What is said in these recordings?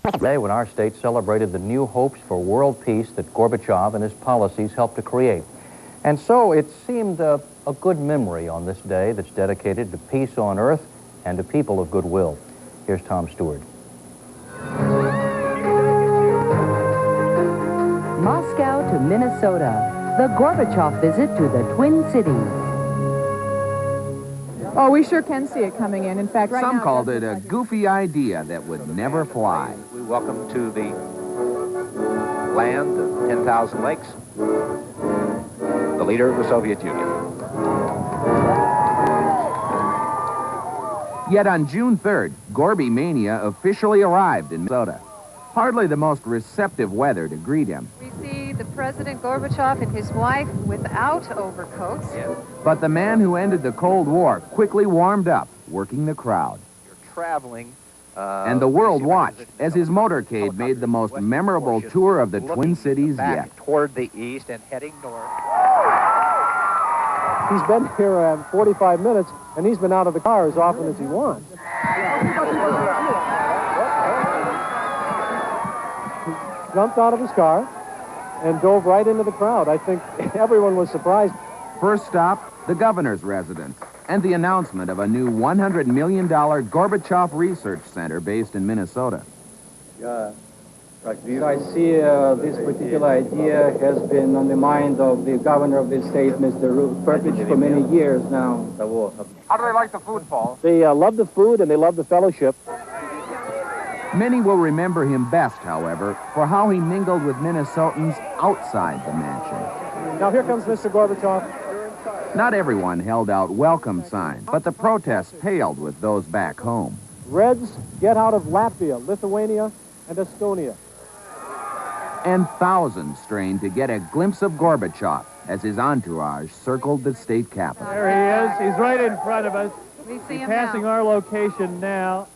Today, when our state celebrated the new hopes for world peace that Gorbachev and his policies helped to create. And so it seemed a good memory on this day that's dedicated to peace on earth and to people of goodwill. Here's Tom Stewart. Moscow to Minnesota, the Gorbachev visit to the Twin Cities. Oh, we sure can see it coming in. In fact, right Some now, called it a goofy idea that would never fly. We welcome to the land of 10,000 lakes, the leader of the Soviet Union. Yet on June 3rd, Gorby Mania officially arrived in Minnesota. Hardly the most receptive weather to greet him. We see the President Gorbachev and his wife without overcoats. Yes. But the man who ended the Cold War quickly warmed up, working the crowd. You're traveling. And the world watched as his motorcade made the most memorable tour of the Twin Cities yet. Toward the east and heading north. He's been here 45 minutes, and he's been out of the car as often as he wants. He jumped out of his car and dove right into the crowd. I think everyone was surprised. First stop, the governor's residence, and the announcement of a new $100 million Gorbachev Research Center based in Minnesota. I see this particular idea has been on the mind of the governor of the state, Mr. Gorbachev, for many years now. How do they like the food, Paul? They love the food and they love the fellowship. Many will remember him best, however, for how he mingled with Minnesotans outside the mansion. Now here comes Mr. Gorbachev. Not everyone held out welcome signs, but the protests paled with those back home. Reds, get out of Latvia, Lithuania, and Estonia. And thousands strained to get a glimpse of Gorbachev as his entourage circled the state capitol. There he is. He's right in front of us. We see He's him passing now. our location now.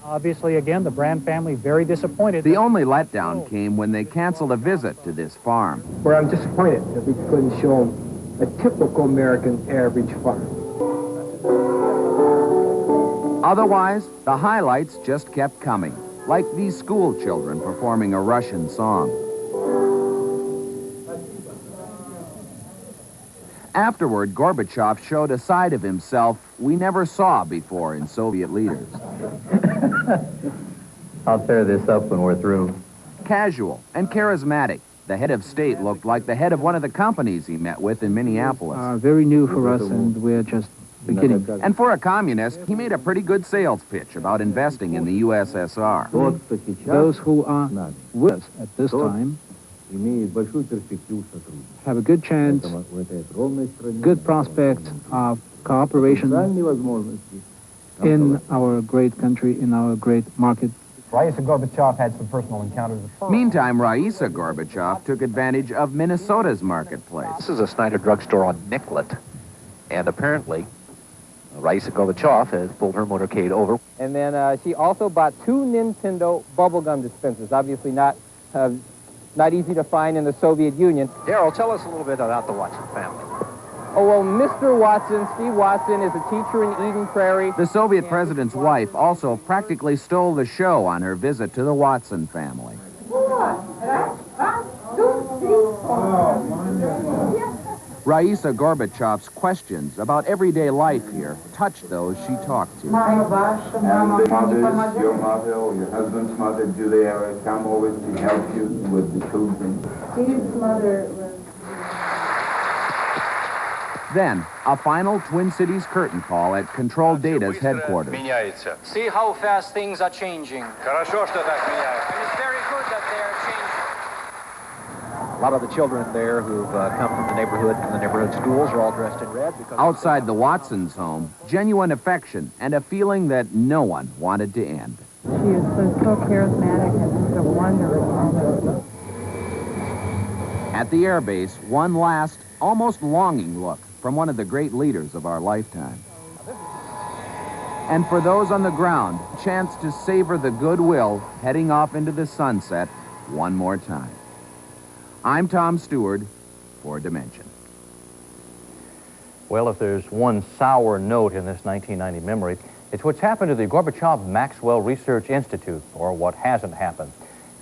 Obviously, again, the Brand family very disappointed. The only letdown came when they canceled a visit to this farm. Where I'm disappointed that we couldn't show him a typical American average farm. Otherwise, the highlights just kept coming, like these school children performing a Russian song. Afterward, Gorbachev showed a side of himself we never saw before in Soviet leaders. I'll tear this up when we're through. Casual and charismatic, the head of state looked like the head of one of the companies he met with in Minneapolis. Very new for us, and we're just beginning. And for a communist, he made a pretty good sales pitch about investing in the USSR. Those who are with us at this time have a good chance, good prospect of cooperation in our great country, in our great market. Raisa Gorbachev had some personal encounters. Meantime, Raisa Gorbachev took advantage of Minnesota's marketplace. This is a Snyder drugstore on Nicollet, and apparently Raisa Gorbachev has pulled her motorcade over. And then she also bought 2 Nintendo bubblegum dispensers, obviously not easy to find in the Soviet Union. Darrell, tell us a little bit about the Watson family. Oh, well, Mr. Watson, Steve Watson, is a teacher in Eden Prairie. The Soviet president's wife also practically stole the show on her visit to the Watson family. Raisa Gorbachev's questions about everyday life here touched those she talked to. And the mothers, your mother or your husband's mother, do they ever come over to help you with the children? Steve's mother was... Then, a final Twin Cities curtain call at Control Data's headquarters. See how fast things are changing. And it's very good that they are changing. A lot of the children there who've come from the neighborhood schools are all dressed in red. Outside the Watsons' home, genuine affection and a feeling that no one wanted to end. She is so charismatic and just a wonderful woman. At the airbase, one last, almost longing look from one of the great leaders of our lifetime. And for those on the ground, chance to savor the goodwill heading off into the sunset one more time. I'm Tom Stewart for Dimension. Well, if there's one sour note in this 1990 memory, It's what's happened to the Gorbachev-Maxwell Research Institute, or what hasn't happened.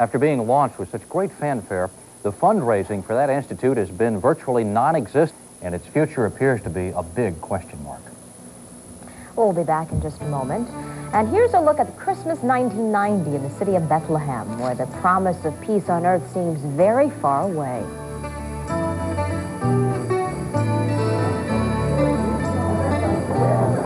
After being launched with such great fanfare, the fundraising for that institute has been virtually non-existent, and its future appears to be a big question mark. We'll be back in just a moment. And here's a look at Christmas 1990 in the city of Bethlehem, where the promise of peace on earth seems very far away.